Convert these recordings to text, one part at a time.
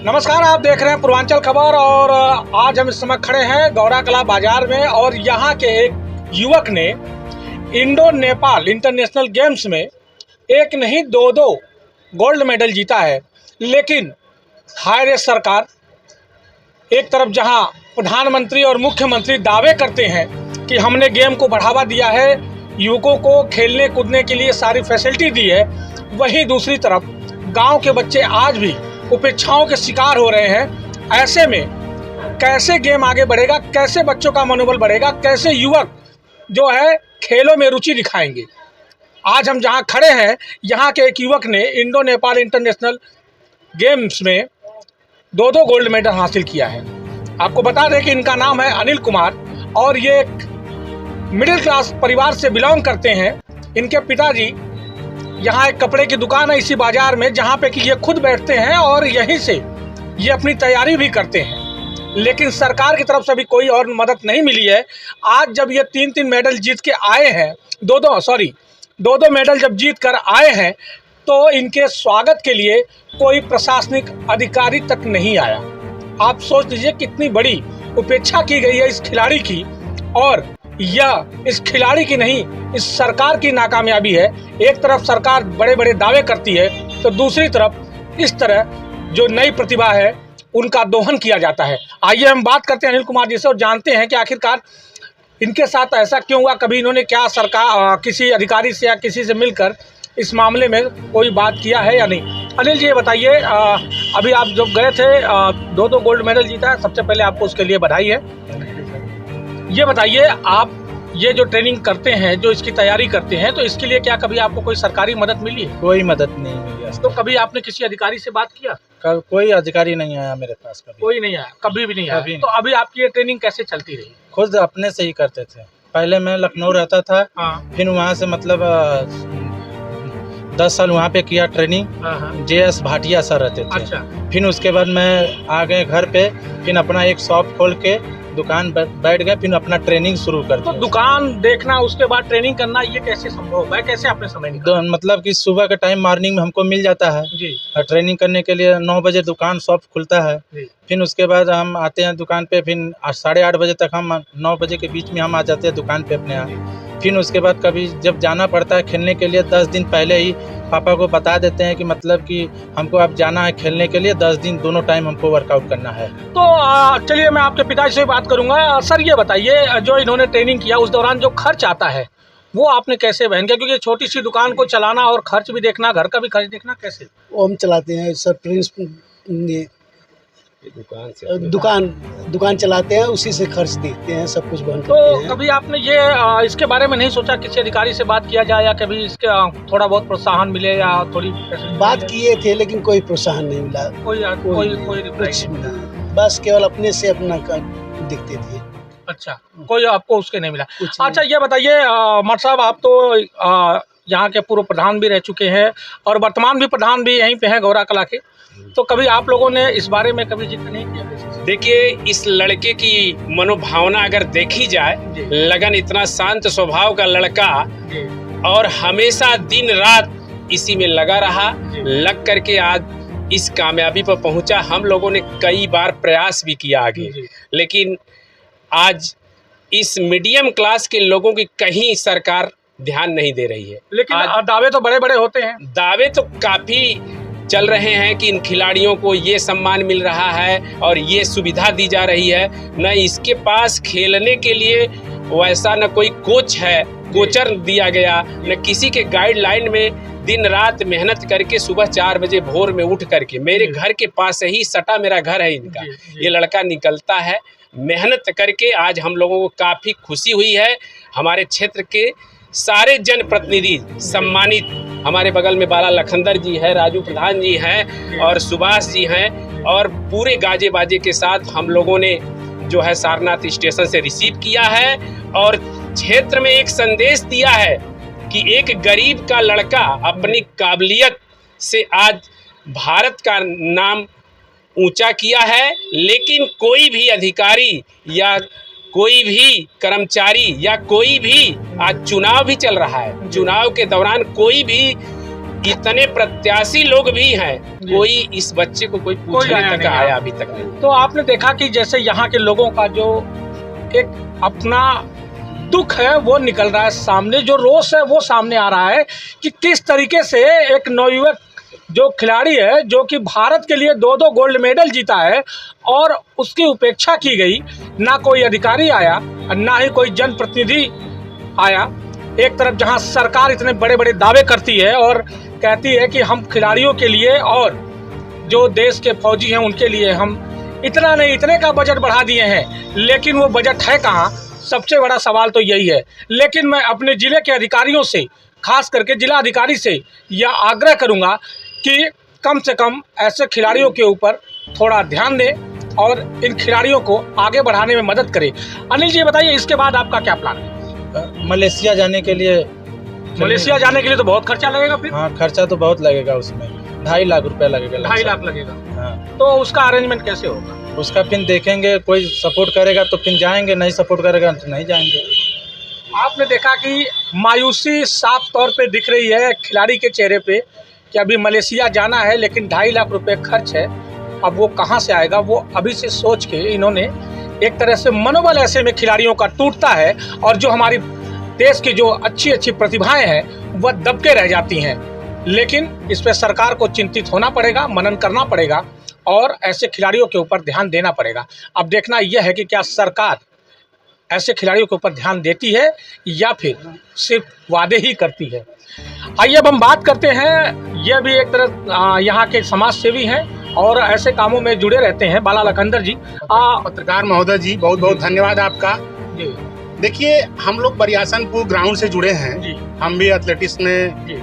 नमस्कार, आप देख रहे हैं पूर्वांचल खबर। और आज हम इस समय खड़े हैं गौरा कला बाजार में और यहाँ के एक युवक ने इंडो नेपाल इंटरनेशनल गेम्स में एक नहीं दो गोल्ड मेडल जीता है। लेकिन हाय रे सरकार, एक तरफ जहाँ प्रधानमंत्री और मुख्यमंत्री दावे करते हैं कि हमने गेम को बढ़ावा दिया है, युवकों को खेलने कूदने के लिए सारी फैसिलिटी दी है, वहीं दूसरी तरफ गांव के बच्चे आज भी उपेक्षाओं के शिकार हो रहे हैं। ऐसे में कैसे गेम आगे बढ़ेगा, कैसे बच्चों का मनोबल बढ़ेगा, कैसे युवक जो है खेलों में रुचि दिखाएंगे। आज हम जहां खड़े हैं, यहां के एक युवक ने इंडो नेपाल इंटरनेशनल गेम्स में दो गोल्ड मेडल हासिल किया है। आपको बता दें कि इनका नाम है अनिल कुमार और ये एक मिडिल क्लास परिवार से बिलोंग करते हैं। इनके पिताजी यहाँ एक कपड़े की दुकान है इसी बाजार में, जहाँ पे कि ये खुद बैठते हैं और यहीं से ये अपनी तैयारी भी करते हैं। लेकिन सरकार की तरफ से भी कोई और मदद नहीं मिली है। आज जब ये तीन मेडल जीत के आए हैं, दो मेडल जब जीत कर आए हैं, तो इनके स्वागत के लिए कोई प्रशासनिक अधिकारी तक नहीं आया। आप सोच लीजिए कितनी बड़ी उपेक्षा की गई है इस खिलाड़ी की, और यह इस खिलाड़ी की नहीं, इस सरकार की नाकामयाबी है। एक तरफ सरकार बड़े बड़े दावे करती है, तो दूसरी तरफ इस तरह जो नई प्रतिभा है उनका दोहन किया जाता है। आइए हम बात करते हैं अनिल कुमार जी से और जानते हैं कि आखिरकार इनके साथ ऐसा क्यों हुआ, कभी इन्होंने क्या सरकार किसी अधिकारी से या किसी से मिलकर इस मामले में कोई बात किया है या नहीं। अनिल जी, ये बताइए, अभी आप जब गए थे दो गोल्ड मेडल जीता है, सबसे पहले आपको उसके लिए बधाई है। ये बताइए, आप ये जो ट्रेनिंग करते हैं, जो इसकी तैयारी करते हैं, तो इसके लिए क्या कभी आपको कोई सरकारी मदद मिली है? कोई मदद नहीं मिली। तो कभी आपने किसी अधिकारी से बात किया? कोई अधिकारी नहीं आया मेरे पास, कभी कोई नहीं आया, कभी भी नहीं आया। तो अभी आपकी ये ट्रेनिंग कैसे चलती रही? खुद अपने से ही करते थे। पहले मैं लखनऊ रहता था, फिर वहाँ से मतलब 10 साल वहाँ पे किया ट्रेनिंग। JS भाटिया सर रहते थे। अच्छा। फिर उसके बाद मैं आ गए घर पे, फिर अपना एक शॉप खोल के दुकान बैठ गए, फिर अपना ट्रेनिंग शुरू कर दिया। तो दुकान देखना, उसके बाद ट्रेनिंग करना, ये कैसे संभव है? कैसे आपने समय निकाला? मतलब कि सुबह का टाइम मॉर्निंग में हमको मिल जाता है जी। और ट्रेनिंग करने के लिए 9 बजे दुकान शॉप खुलता है। फिर उसके बाद हम आते हैं दुकान पे, फिर 8:30 बजे तक, हम 9 बजे के बीच में हम आ जाते हैं दुकान पे अपने यहाँ। फिर उसके बाद कभी जब जाना पड़ता है खेलने के लिए, 10 दिन पहले ही पापा को बता देते हैं कि मतलब कि हमको अब जाना है खेलने के लिए, 10 दिन दोनों टाइम हमको वर्कआउट करना है। तो चलिए मैं आपके पिताजी से बात करूंगा। सर, ये बताइए, जो इन्होंने ट्रेनिंग किया उस दौरान जो खर्च आता है वो आपने कैसे वहन किया? क्योंकि छोटी सी दुकान को चलाना और खर्च भी देखना, घर का भी खर्च देखना, कैसे? वो हम चलाते हैं सर, प्रिंस दुकान चलाते हैं, उसी से खर्च देखते हैं, सब कुछ बंद करते हैं। तो कभी आपने ये इसके बारे में नहीं सोचा किसी अधिकारी से बात किया जाए, या कभी इसके थोड़ा बहुत प्रोत्साहन मिले या थोड़ी बात किए थे, लेकिन कोई प्रोत्साहन नहीं मिला, कोई रिप्लाई कुछ नहीं मिला? बस केवल अपने से अपना दिखते थे। अच्छा, कोई आपको उसके नहीं मिला। अच्छा, ये बताइए मट साहब, आप तो यहाँ के पूर्व प्रधान भी रह चुके हैं और वर्तमान भी प्रधान भी यहीं पे हैं गौरा कला के, तो कभी आप लोगों ने इस बारे में कभी जिक्र नहीं किया? देखिए, इस लड़के की मनोभावना अगर देखी जाए, लगन, इतना शांत स्वभाव का लड़का, और हमेशा दिन रात इसी में लगा रहा, लग करके आज इस कामयाबी पर पहुंचा। हम लोगों ने कई बार प्रयास भी किया आगे, लेकिन आज इस मीडियम क्लास के लोगों की कहीं सरकार ध्यान नहीं दे रही है। लेकिन दावे तो बड़े बड़े होते हैं। दावे तो काफ़ी चल रहे हैं कि इन खिलाड़ियों को ये सम्मान मिल रहा है और ये सुविधा दी जा रही है। न इसके पास खेलने के लिए वैसा न कोई कोच है, कोचर दिया गया, न किसी के गाइडलाइन में दिन रात मेहनत करके सुबह 4 बजे भोर में उठ करके, मेरे घर के पास ही सटा मेरा घर है इनका, ये लड़का निकलता है मेहनत करके। आज हम लोगों को काफ़ी खुशी हुई है। हमारे क्षेत्र के सारे जनप्रतिनिधि सम्मानित, हमारे बगल में बाला लखंदर जी है, राजू प्रधान जी हैं और सुभाष जी हैं, और पूरे गाजे बाजे के साथ हम लोगों ने जो है सारनाथ स्टेशन से रिसीव किया है और क्षेत्र में एक संदेश दिया है कि एक गरीब का लड़का अपनी काबिलियत से आज भारत का नाम ऊंचा किया है। लेकिन कोई भी अधिकारी या कोई भी कर्मचारी या कोई भी, आज चुनाव भी चल रहा है, चुनाव के दौरान कोई भी इतने प्रत्याशी लोग भी हैं, कोई इस बच्चे को कोई पूछने तक आया अभी तक नहीं। तो आपने देखा कि जैसे यहाँ के लोगों का जो एक अपना दुख है वो निकल रहा है सामने, जो रोष है वो सामने आ रहा है कि किस तरीके से एक नवयुवक जो खिलाड़ी है जो कि भारत के लिए 2-2 गोल्ड मेडल जीता है और उसकी उपेक्षा की गई, ना कोई अधिकारी आया ना ही कोई जनप्रतिनिधि आया। एक तरफ जहां सरकार इतने बड़े बड़े दावे करती है और कहती है कि हम खिलाड़ियों के लिए और जो देश के फौजी हैं उनके लिए हम इतना नहीं इतने का बजट बढ़ा दिए हैं, लेकिन वो बजट है कहाँ? सबसे बड़ा सवाल तो यही है। लेकिन मैं अपने ज़िले के अधिकारियों से, खास करके जिला अधिकारी से यह आग्रह करूँगा कि कम से कम ऐसे खिलाड़ियों के ऊपर थोड़ा ध्यान दें और इन खिलाड़ियों को आगे बढ़ाने में मदद करें। अनिल जी बताइए, इसके बाद आपका क्या प्लान है? मलेशिया जाने के लिए। मलेशिया जाने के लिए तो बहुत खर्चा लगेगा फिर। हाँ, खर्चा तो बहुत लगेगा, उसमें 2.5 लाख रुपया लगेगा। 2.5 लाख लगेगा। हाँ, तो उसका अरेंजमेंट कैसे होगा? उसका फिर देखेंगे, कोई सपोर्ट करेगा तो फिर जाएंगे, नहीं सपोर्ट करेगा तो नहीं जाएंगे। आपने देखा कि मायूसी साफ तौर पे दिख रही है खिलाड़ी के चेहरे पे कि अभी मलेशिया जाना है लेकिन 2.5 लाख रुपए खर्च है, अब वो कहाँ से आएगा? वो अभी से सोच के इन्होंने एक तरह से मनोबल ऐसे में खिलाड़ियों का टूटता है और जो हमारी देश की जो अच्छी अच्छी प्रतिभाएं हैं वह दबके रह जाती हैं। लेकिन इस पर सरकार को चिंतित होना पड़ेगा, मनन करना पड़ेगा और ऐसे खिलाड़ियों के ऊपर ध्यान देना पड़ेगा। अब देखना यह है कि क्या सरकार ऐसे खिलाड़ियों के ऊपर ध्यान देती है या फिर सिर्फ वादे ही करती है। आइए अब हम बात करते हैं, यह भी एक तरह यहाँ के समाज सेवी हैं और ऐसे कामों में जुड़े रहते हैं, बाला लखंदर जी। पत्रकार महोदय जी, बहुत बहुत धन्यवाद आपका जी। देखिए, हम लोग बरियासनपुर ग्राउंड से जुड़े हैं जी। हम भी एथलेटिक्स में जी।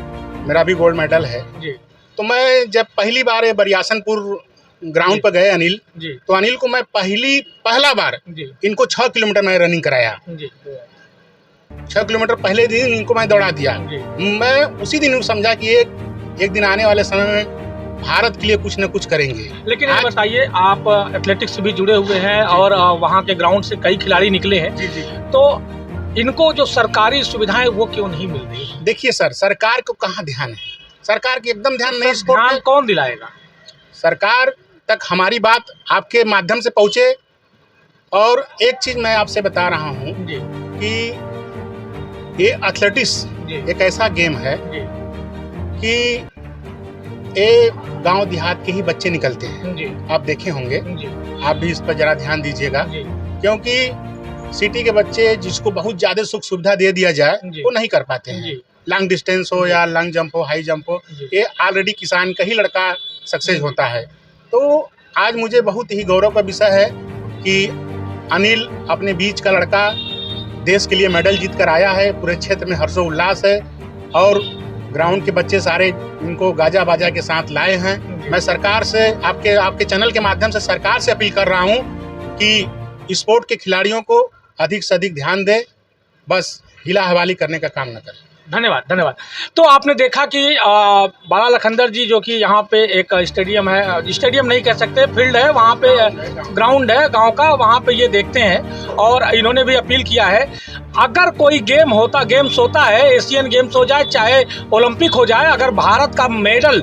मेरा भी गोल्ड मेडल है जी। तो मैं जब पहली बार ये बरियासनपुर ग्राउंड पर गए अनिल जी, तो अनिल को मैं पहला बार जी। इनको 6 किलोमीटर में रनिंग कराया जी। 6 किलोमीटर पहले दिन इनको मैं दौड़ा दिया। मैं उसी दिन समझा कि एक दिन आने वाले समय में भारत के लिए कुछ न कुछ करेंगे। लेकिन ये बताइए, आप एथलेटिक्स से भी जुड़े हुए हैं और वहाँ के ग्राउंड से कई खिलाड़ी निकले हैं जी जी। तो इनको जो सरकारी सुविधाएं वो क्यों नहीं मिल रही? देखिए सर, सरकार को कहाँ ध्यान है, सरकार की एकदम ध्यान नहीं। ध्यान कौन दिलाएगा? सरकार तक हमारी बात आपके माध्यम से पहुँचे। और एक चीज मैं आपसे बता रहा हूँ कि ये एथलेटिक्स एक ऐसा गेम है कि ये गांव देहात के ही बच्चे निकलते हैं। आप देखे होंगे, आप भी इस पर जरा ध्यान दीजिएगा, क्योंकि सिटी के बच्चे जिसको बहुत ज़्यादा सुख सुविधा दे दिया जाए वो नहीं कर पाते हैं। लॉन्ग डिस्टेंस हो या लॉन्ग जंप हो, हाई जंप हो, ये ऑलरेडी किसान का ही लड़का सक्सेस होता है। तो आज मुझे बहुत ही गौरव का विषय है कि अनिल अपने बीच का लड़का देश के लिए मेडल जीत कर आया है। पूरे क्षेत्र में हर्षोल्लास है और ग्राउंड के बच्चे सारे इनको गाजा बाजा के साथ लाए हैं। मैं सरकार से, आपके चैनल के माध्यम से सरकार से अपील कर रहा हूं कि स्पोर्ट के खिलाड़ियों को अधिक से अधिक ध्यान दे, बस हिला हवाली करने का काम न करें। धन्यवाद धन्यवाद। तो आपने देखा कि बाला लखंदर जी जो कि यहाँ पे एक स्टेडियम है, स्टेडियम नहीं कह सकते, फील्ड है, वहाँ पे ग्राउंड है गांव का, वहाँ पे ये देखते हैं और इन्होंने भी अपील किया है अगर कोई गेम्स होता है, एशियन गेम्स हो जाए चाहे ओलंपिक हो जाए, अगर भारत का मेडल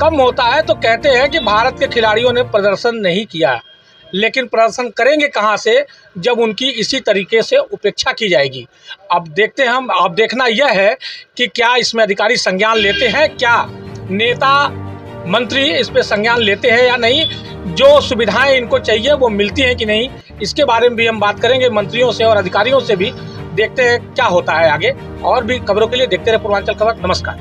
कम होता है तो कहते हैं कि भारत के खिलाड़ियों ने प्रदर्शन नहीं किया। लेकिन प्रदर्शन करेंगे कहाँ से जब उनकी इसी तरीके से उपेक्षा की जाएगी। अब देखते हैं हम, अब देखना यह है कि क्या इसमें अधिकारी संज्ञान लेते हैं, क्या नेता मंत्री इस पे संज्ञान लेते हैं या नहीं, जो सुविधाएं इनको चाहिए वो मिलती हैं कि नहीं, इसके बारे में भी हम बात करेंगे मंत्रियों से और अधिकारियों से भी। देखते हैं क्या होता है आगे। और भी खबरों के लिए देखते रहे पूर्वांचल खबर। नमस्कार।